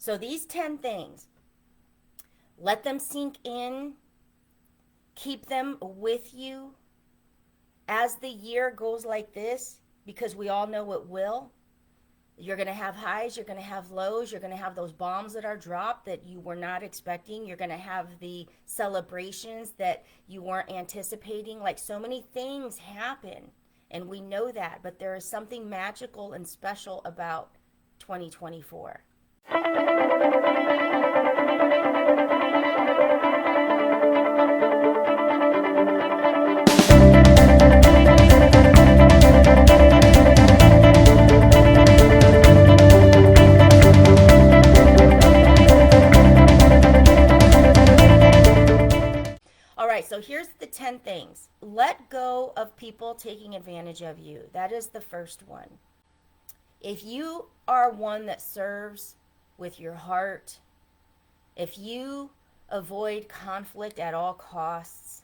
So these 10 things, let them sink in, keep them with you as the year goes like this, because we all know it will. You're going to have highs, you're going to have lows, you're going to have those bombs that are dropped that you were not expecting. You're going to have the celebrations that you weren't anticipating. Like, so many things happen, and we know that, but there is something magical and special about 2024. All right, so here's the 10 things. Let go of people taking advantage of you. That is the first one. If you are one that serves with your heart, if you avoid conflict at all costs,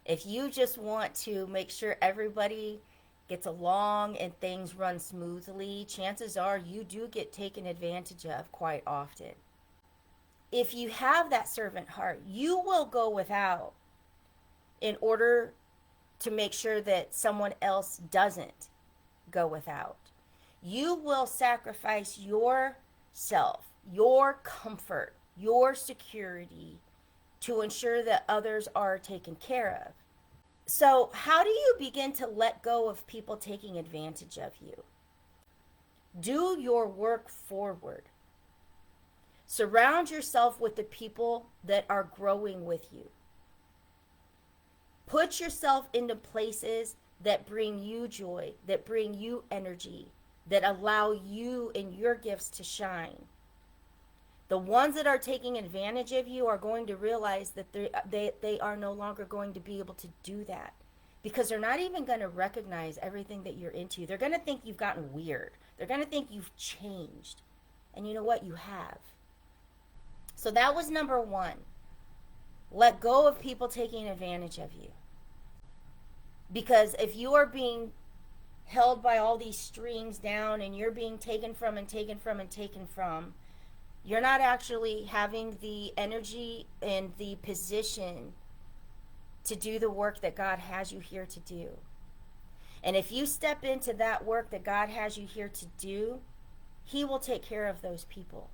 if you just want to make sure everybody gets along and things run smoothly, chances are you do get taken advantage of quite often. If you have that servant heart, you will go without in order to make sure that someone else doesn't go without. You will sacrifice yourself, your comfort, your security to ensure that others are taken care of. So, how do you begin to let go of people taking advantage of you? Do your work forward. Surround yourself with the people that are growing with you. Put yourself into places that bring you joy, that bring you energy, that allow you and your gifts to shine. The ones that are taking advantage of you are going to realize that they are no longer going to be able to do that, because they're not even going to recognize everything that you're into. They're going to think you've gotten weird. They're going to think you've changed. And you know what? You have. So that was number one. Let go of people taking advantage of you. Because if you are being held by all these strings down and you're being taken from and taken from and taken from, you're not actually having the energy and the position to do the work that God has you here to do. And if you step into that work that God has you here to do, He will take care of those people.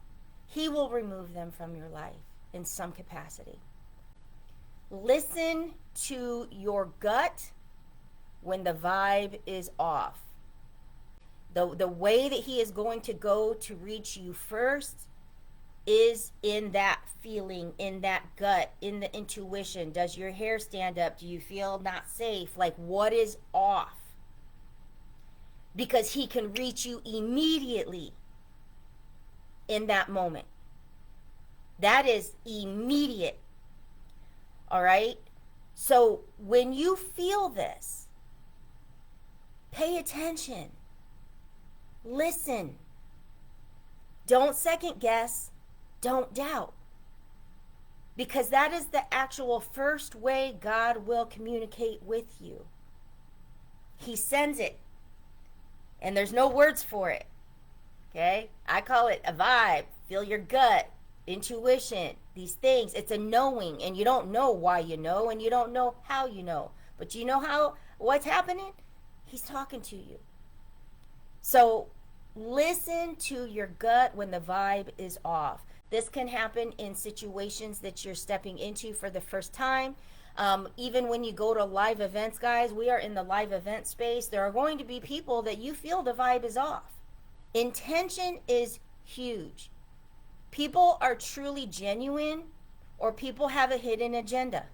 He will remove them from your life in some capacity. Listen to your gut when the vibe is off. The way that He is going to go to reach you first is in that feeling, in that gut, in the intuition. Does your hair stand up? Do you feel not safe? Like, what is off? Because He can reach you immediately in that moment. That is immediate. All right? So when you feel this, pay attention. Listen. Don't second guess. Don't doubt. Because that is the actual first way God will communicate with you. He sends it. And there's no words for it. Okay? I call it a vibe. Feel your gut. Intuition. These things. It's a knowing. And you don't know why you know. And you don't know how you know. But you know what's happening? He's talking to you. So listen to your gut when the vibe is off. This can happen in situations that you're stepping into for the first time. Even when you go to live events, guys, we are in the live event space. There are going to be people that you feel the vibe is off. Intention is huge. People are truly genuine, or people have a hidden agenda.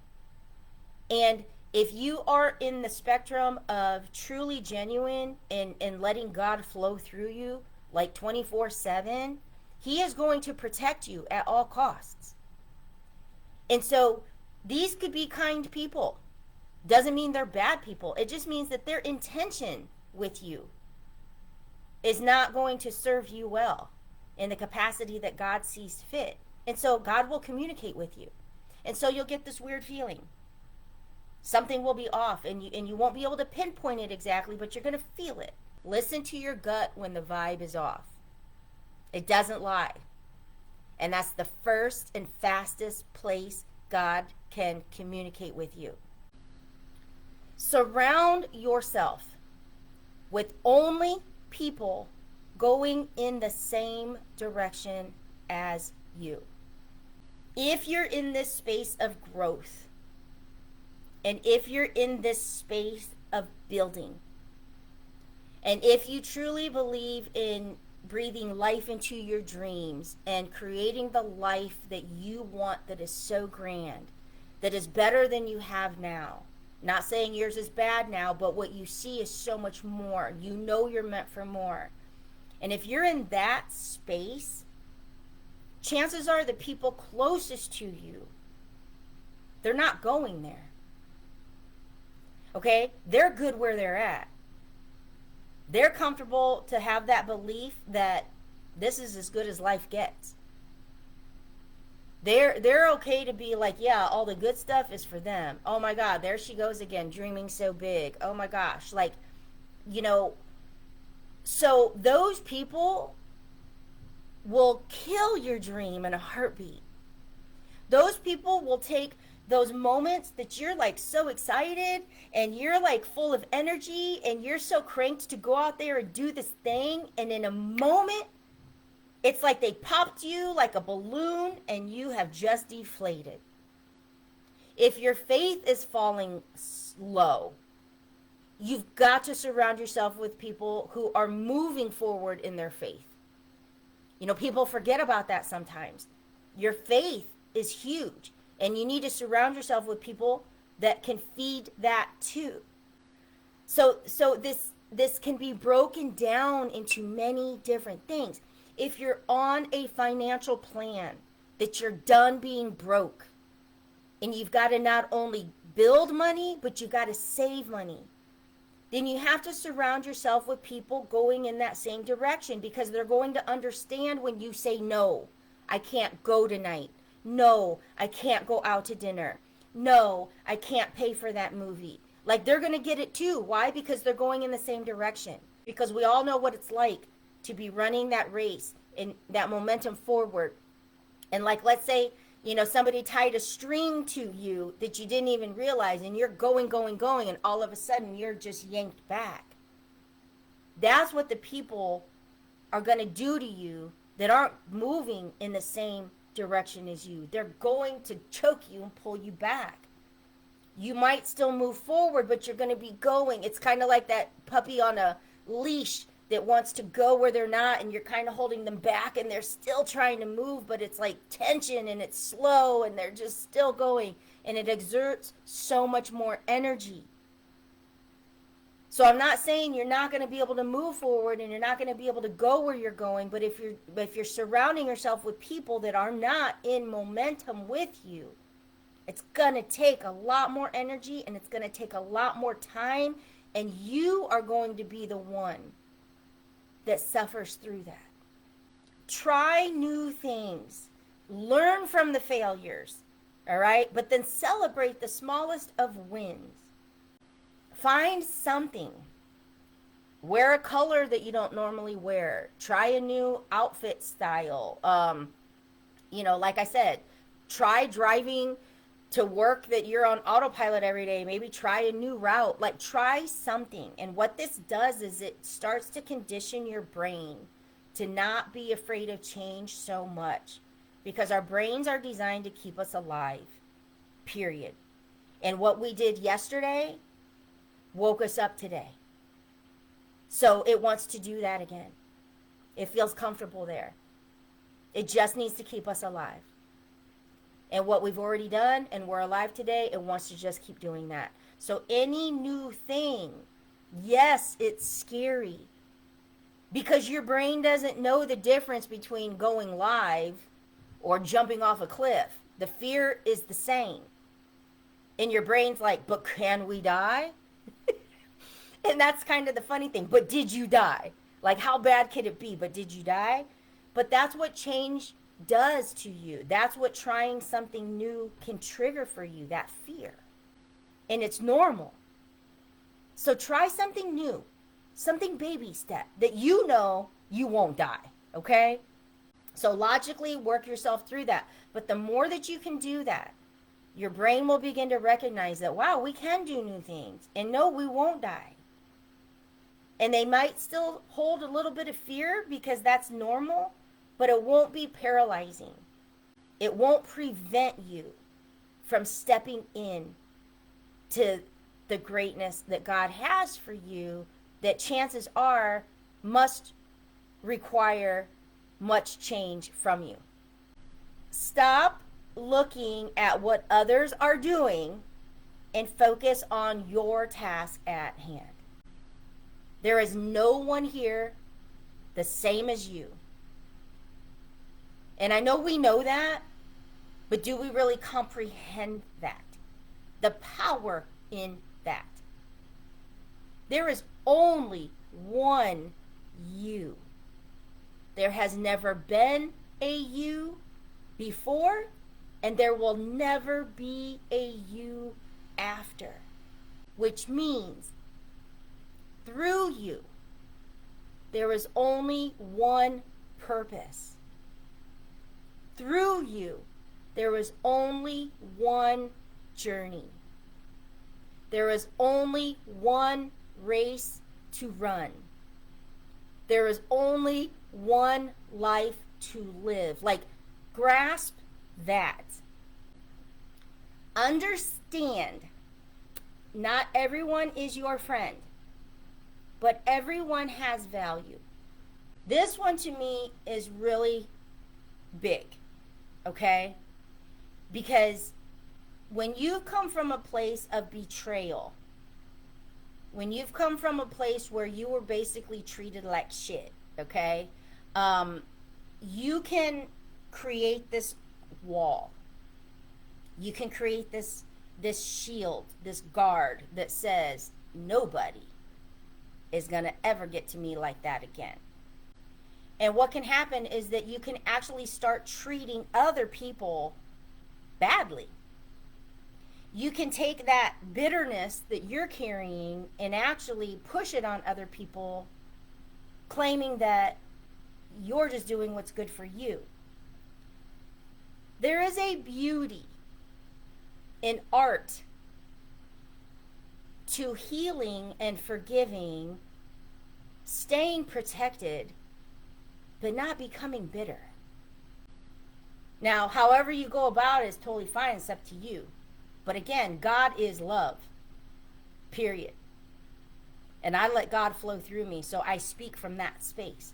And if you are in the spectrum of truly genuine and letting God flow through you like 24/7, He is going to protect you at all costs. And so these could be kind people. Doesn't mean they're bad people. It just means that their intention with you is not going to serve you well in the capacity that God sees fit. And so God will communicate with you. And so you'll get this weird feeling. Something will be off, and you won't be able to pinpoint it exactly, but you're going to feel it. Listen to your gut when the vibe is off. It doesn't lie. And that's the first and fastest place God can communicate with you. Surround yourself with only people going in the same direction as you. If you're in this space of growth, and if you're in this space of building, and if you truly believe in breathing life into your dreams and creating the life that you want, that is so grand, that is better than you have now, not saying yours is bad now, but what you see is so much more. You know you're meant for more. And if you're in that space, chances are the people closest to you, they're not going there. Okay? They're good where they're at. They're comfortable to have that belief that this is as good as life gets. They're okay to be like, yeah, all the good stuff is for them. Oh my God, there she goes again, dreaming so big. Oh my gosh, like, you know, so those people will kill your dream in a heartbeat. Those people will take those moments that you're like so excited and you're like full of energy and you're so cranked to go out there and do this thing, and in a moment it's like they popped you like a balloon and you have just deflated. If your faith is falling low, you've got to surround yourself with people who are moving forward in their faith. You know, people forget about that sometimes. Your faith is huge, and you need to surround yourself with people that can feed that too. So this can be broken down into many different things. If you're on a financial plan that you're done being broke, and you've got to not only build money, but you've got to save money, then you have to surround yourself with people going in that same direction, because they're going to understand when you say, no, I can't go tonight. No, I can't go out to dinner. No, I can't pay for that movie. Like, they're going to get it too. Why? Because they're going in the same direction. Because we all know what it's like to be running that race and that momentum forward. And like, let's say, you know, somebody tied a string to you that you didn't even realize, and you're going, and all of a sudden you're just yanked back. That's what the people are going to do to you that aren't moving in the same direction as you. They're going to choke you and pull you back. You might still move forward, but you're going to be going. It's kind of like that puppy on a leash that wants to go where they're not, and you're kind of holding them back, and they're still trying to move, but it's like tension, and it's slow, and they're just still going, and it exerts so much more energy. So I'm not saying you're not going to be able to move forward and you're not going to be able to go where you're going, but if you're surrounding yourself with people that are not in momentum with you, it's going to take a lot more energy, and it's going to take a lot more time, and you are going to be the one that suffers through that. Try new things. Learn from the failures, all right? But then celebrate the smallest of wins. Find something. Wear a color that you don't normally wear. Try a new outfit style. You know, like I said, try driving to work that you're on autopilot every day. Maybe try a new route. Like, try something. And what this does is it starts to condition your brain to not be afraid of change so much, because our brains are designed to keep us alive, period. And what we did yesterday woke us up today. So it wants to do that again. It feels comfortable there. It just needs to keep us alive. And what we've already done, and we're alive today, it wants to just keep doing that. So any new thing, yes, it's scary, because your brain doesn't know the difference between going live or jumping off a cliff. The fear is the same. And your brain's like, but can we die? And that's kind of the funny thing. But did you die? Like, how bad could it be? But did you die? But that's what change does to you. That's what trying something new can trigger for you, that fear. And it's normal. So try something new, something baby step that you know you won't die, okay? So logically work yourself through that. But the more that you can do that, your brain will begin to recognize that, wow, we can do new things. And no, we won't die. And they might still hold a little bit of fear because that's normal, but it won't be paralyzing. It won't prevent you from stepping in to the greatness that God has for you, that chances are must require much change from you. Stop looking at what others are doing and focus on your task at hand. There is no one here the same as you. And I know we know that, but do we really comprehend that? The power in that. There is only one you. There has never been a you before, and there will never be a you after. Which means, through you, there is only one purpose. Through you, there is only one journey. There is only one race to run. There is only one life to live. Like, grasp that. Understand, not everyone is your friend, but everyone has value. This one to me is really big, okay? Because when you've come from a place of betrayal, when you've come from a place where you were basically treated like shit, okay? You can create this wall. You can create this shield, this guard that says, nobody is going to ever get to me like that again. And what can happen is that you can actually start treating other people badly. You can take that bitterness that you're carrying and actually push it on other people, claiming that you're just doing what's good for you. There is a beauty in art to healing and forgiving, staying protected, but not becoming bitter. Now, however you go about it is totally fine. It's up to you. But again, God is love. Period. And I let God flow through me, so I speak from that space.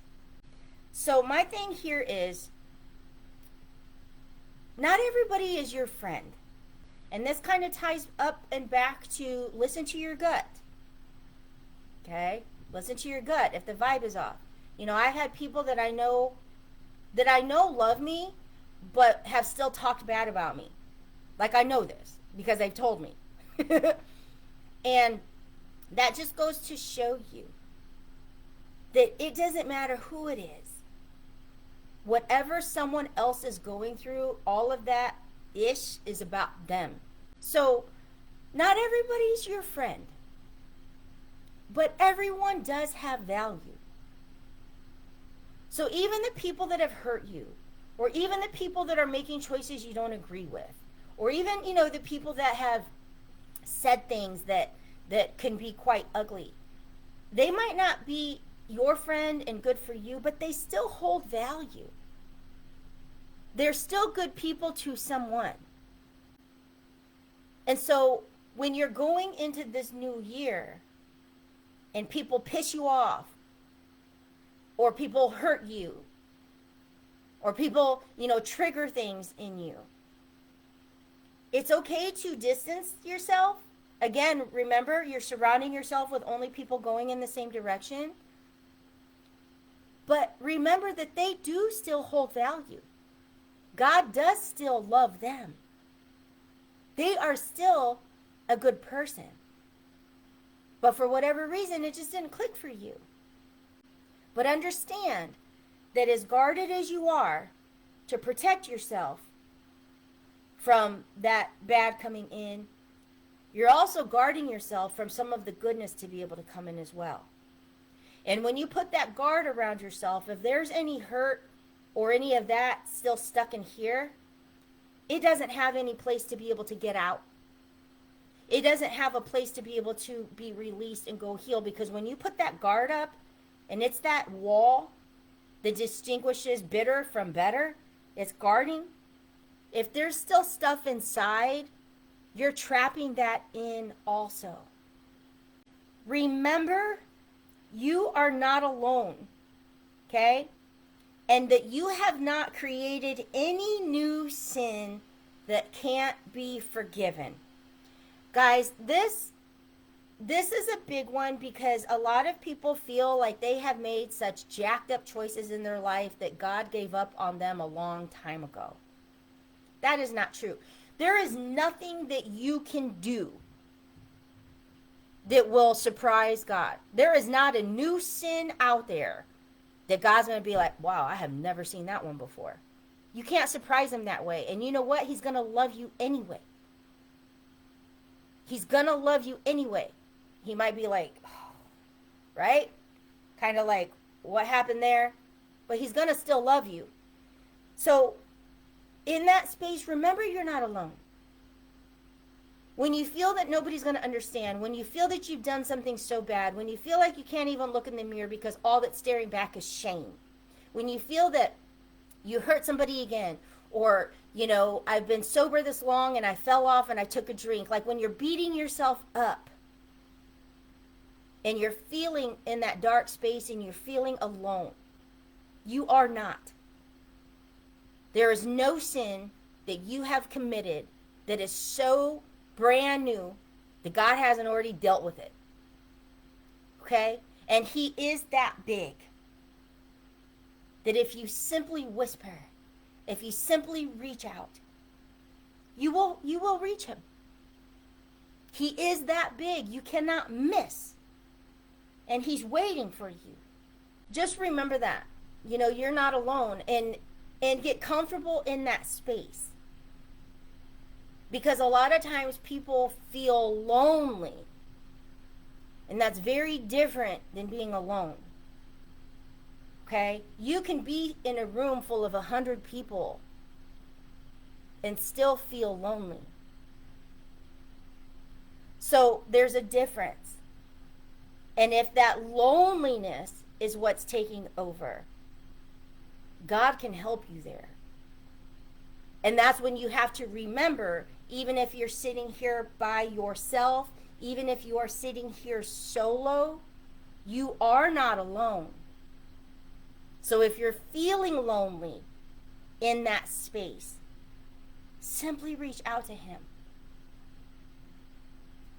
So my thing here is, not everybody is your friend. And this kind of ties up and back to listen to your gut. Okay? Listen to your gut if the vibe is off. You know, I've had people that I know love me, but have still talked bad about me. Like, I know this because they've told me. And that just goes to show you that it doesn't matter who it is. Whatever someone else is going through, all of that ish is about them. So, not everybody's your friend, but everyone does have value. So even the people that have hurt you, or even the people that are making choices you don't agree with, or even, you know, the people that have said things that can be quite ugly, they might not be your friend and good for you, but they still hold value. They're still good people to someone. And so when you're going into this new year and people piss you off, or people hurt you, or people, you know, trigger things in you, it's okay to distance yourself. Again, remember, you're surrounding yourself with only people going in the same direction. But remember that they do still hold value. God does still love them. They are still a good person. But for whatever reason, it just didn't click for you. But understand that as guarded as you are to protect yourself from that bad coming in, you're also guarding yourself from some of the goodness to be able to come in as well. And when you put that guard around yourself, if there's any hurt, or any of that still stuck in here, it doesn't have any place to be able to get out. It doesn't have a place to be able to be released and go heal, because when you put that guard up, and it's that wall that distinguishes bitter from better, it's guarding. If there's still stuff inside, you're trapping that in also. Remember, you are not alone, okay? And that you have not created any new sin that can't be forgiven. Guys, this is a big one, because a lot of people feel like they have made such jacked up choices in their life that God gave up on them a long time ago. That is not true. There is nothing that you can do that will surprise God. There is not a new sin out there that God's going to be like, wow, I have never seen that one before. You can't surprise him that way. And you know what? He's going to love you anyway. He's going to love you anyway. He might be like, oh, right? Kind of like, what happened there? But he's going to still love you. So in that space, remember, you're not alone. When you feel that nobody's going to understand, when you feel that you've done something so bad, when you feel like you can't even look in the mirror because all that's staring back is shame, when you feel that you hurt somebody again, or, you know, I've been sober this long and I fell off and I took a drink, like when you're beating yourself up and you're feeling in that dark space and you're feeling alone, you are not. There is no sin that you have committed that is so brand new that God hasn't already dealt with it. Okay? And he is that big that if you simply whisper, if you simply reach out, you will reach him. He is that big. You cannot miss. And he's waiting for you. Just remember that. You know, you're not alone, and get comfortable in that space. Because a lot of times people feel lonely. And that's very different than being alone. Okay? You can be in a room full of 100 people and still feel lonely. So there's a difference. And if that loneliness is what's taking over, God can help you there. And that's when you have to remember, even if you're sitting here by yourself, even if you are sitting here solo, you are not alone. So if you're feeling lonely in that space, simply reach out to him.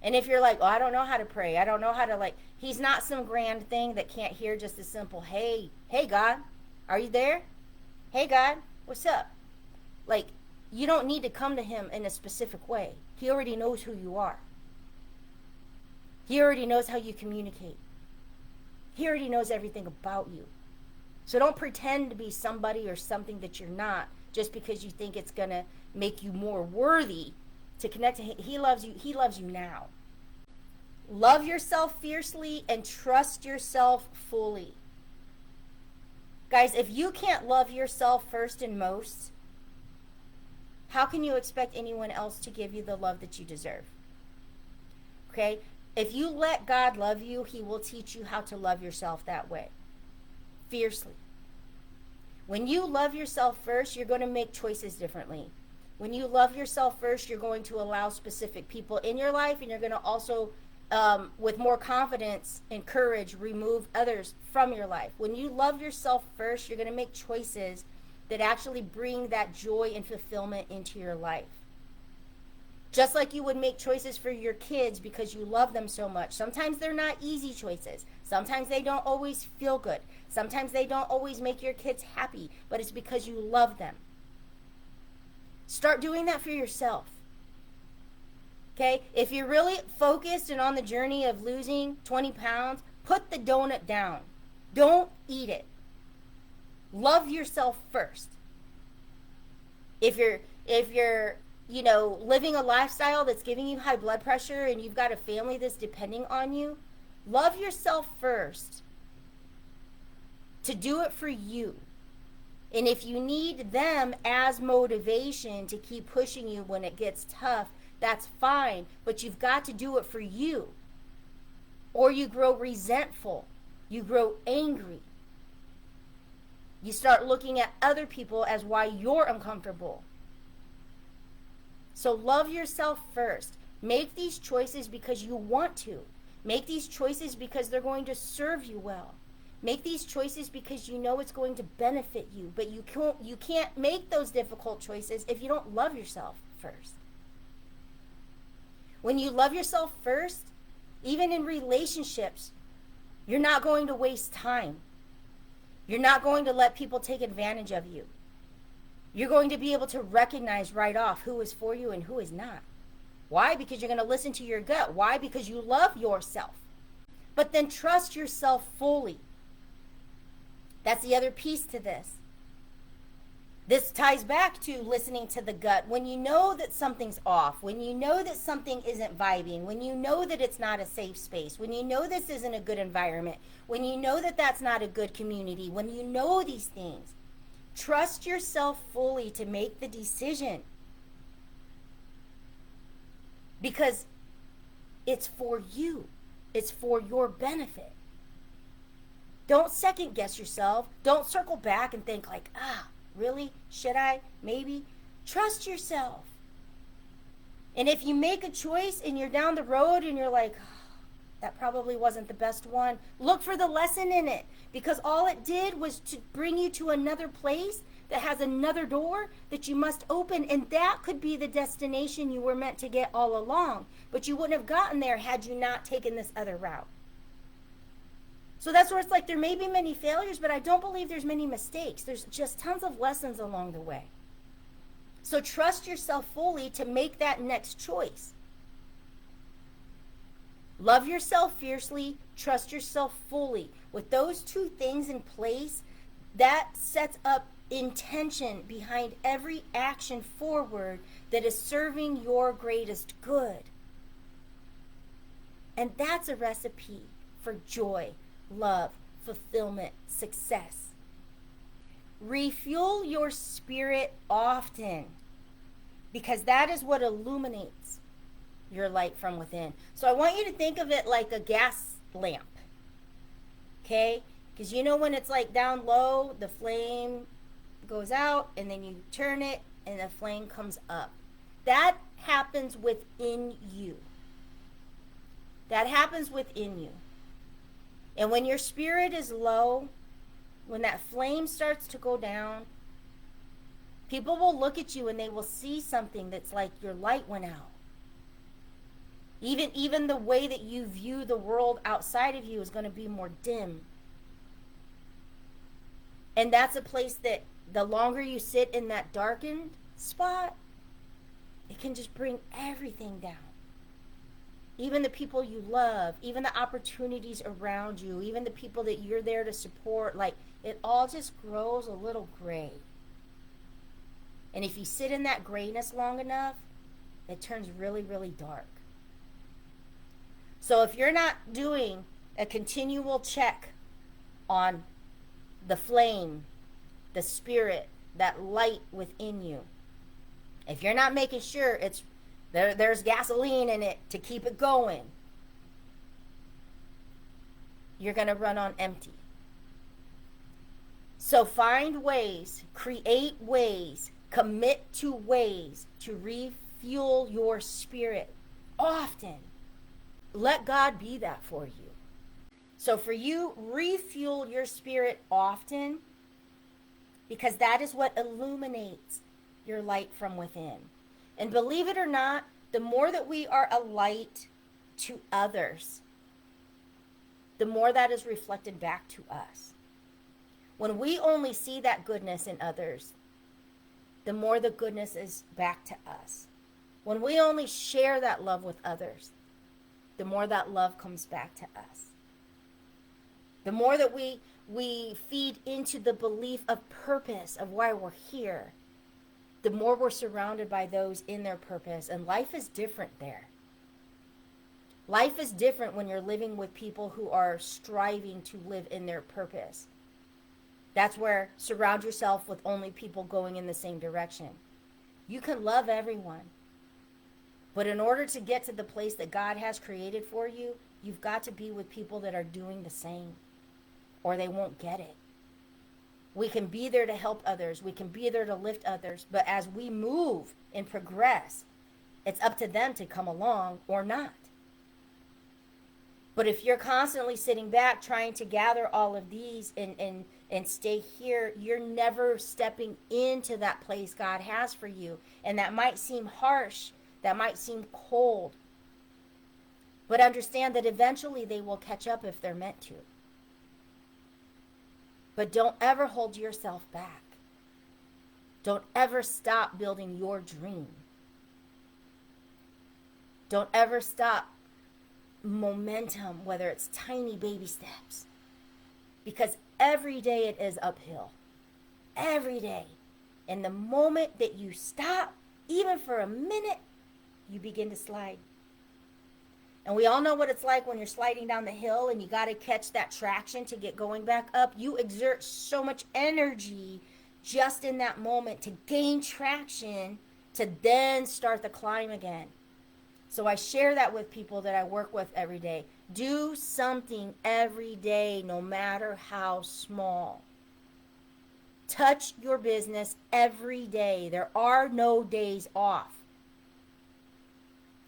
And if you're like, oh, I don't know how to pray, I don't know how to, he's not some grand thing that can't hear just a simple, hey God, are you there? Hey God, what's up? You don't need to come to him in a specific way. He already knows who you are. He already knows how you communicate. He already knows everything about you. So don't pretend to be somebody or something that you're not just because you think it's going to make you more worthy to connect to him. He loves you. He loves you now. Love yourself fiercely and trust yourself fully. Guys, if you can't love yourself first and most, how can you expect anyone else to give you the love that you deserve? Okay? If you let God love you, he will teach you how to love yourself that way. Fiercely. When you love yourself first, you're going to make choices differently. When you love yourself first, you're going to allow specific people in your life, and you're going to also, with more confidence and courage, remove others from your life. When you love yourself first, you're going to make choices that actually bring that joy and fulfillment into your life. Just like you would make choices for your kids because you love them so much. Sometimes they're not easy choices. Sometimes they don't always feel good. Sometimes they don't always make your kids happy, but it's because you love them. Start doing that for yourself. Okay? If you're really focused and on the journey of losing 20 pounds, put the donut down. Don't eat it. Love yourself first. If you're living a lifestyle that's giving you high blood pressure and you've got a family that's depending on you, love yourself first. To do it for you. And if you need them as motivation to keep pushing you when it gets tough, that's fine. But you've got to do it for you. Or you grow resentful. You grow angry. You start looking at other people as why you're uncomfortable. So love yourself first. Make these choices because you want to. Make these choices because they're going to serve you well. Make these choices because you know it's going to benefit you. But you can't make those difficult choices if you don't love yourself first. When you love yourself first, even in relationships, you're not going to waste time. You're not going to let people take advantage of you. You're going to be able to recognize right off who is for you and who is not. Why? Because you're going to listen to your gut. Why? Because you love yourself. But then trust yourself fully. That's the other piece to this. This ties back to listening to the gut. When you know that something's off, when you know that something isn't vibing, when you know that it's not a safe space, when you know this isn't a good environment, when you know that that's not a good community, when you know these things, trust yourself fully to make the decision. Because it's for you. It's for your benefit. Don't second guess yourself. Don't circle back and think like, really? Should I? Maybe? Trust yourself. And if you make a choice and you're down the road and you're like, that probably wasn't the best one, look for the lesson in it. Because all it did was to bring you to another place that has another door that you must open. And that could be the destination you were meant to get all along. But you wouldn't have gotten there had you not taken this other route. So that's where it's like there may be many failures, but I don't believe there's many mistakes. There's just tons of lessons along the way. So trust yourself fully to make that next choice. Love yourself fiercely, trust yourself fully. With those two things in place, that sets up intention behind every action forward that is serving your greatest good. And that's a recipe for joy, love, fulfillment, success. Refuel your spirit often, because that is what illuminates your light from within. So I want you to think of it like a gas lamp. Okay? Because you know when it's like down low, the flame goes out and then you turn it and the flame comes up. That happens within you. That happens within you. And when your spirit is low, when that flame starts to go down, people will look at you and they will see something that's like your light went out. Even the way that you view the world outside of you is going to be more dim. And that's a place that the longer you sit in that darkened spot, it can just bring everything down. Even the people you love, even the opportunities around you, even the people that you're there to support, like it all just grows a little gray. And if you sit in that grayness long enough, it turns really, really dark. So if you're not doing a continual check on the flame, the spirit, that light within you, if you're not making sure there's gasoline in it to keep it going, you're going to run on empty. So find ways, create ways, commit to ways to refuel your spirit often. Let God be that for you. So for you, refuel your spirit often, because that is what illuminates your light from within. And believe it or not, the more that we are a light to others, the more that is reflected back to us. When we only see that goodness in others, the more the goodness is back to us. When we only share that love with others, the more that love comes back to us. The more that we feed into the belief of purpose, of why we're here, the more we're surrounded by those in their purpose. And life is different there. Life is different when you're living with people who are striving to live in their purpose. That's where surround yourself with only people going in the same direction. You can love everyone, but in order to get to the place that God has created for you, you've got to be with people that are doing the same, or they won't get it. We can be there to help others. We can be there to lift others. But as we move and progress, it's up to them to come along or not. But if you're constantly sitting back trying to gather all of these and stay here, you're never stepping into that place God has for you. And that might seem harsh. That might seem cold. But understand that eventually they will catch up if they're meant to. But don't ever hold yourself back. Don't ever stop building your dream. Don't ever stop momentum, whether it's tiny baby steps. Because every day it is uphill. Every day. And the moment that you stop, even for a minute, you begin to slide. And we all know what it's like when you're sliding down the hill and you got to catch that traction to get going back up. You exert so much energy just in that moment to gain traction to then start the climb again. So I share that with people that I work with every day. Do something every day, no matter how small. Touch your business every day. There are no days off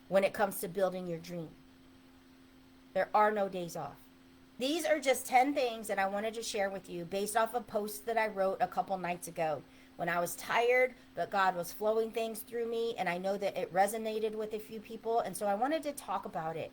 when it comes to building your dream. There are no days off. These are just 10 things that I wanted to share with you based off of posts that I wrote a couple nights ago when I was tired, but God was flowing things through me, and I know that it resonated with a few people, and so I wanted to talk about it.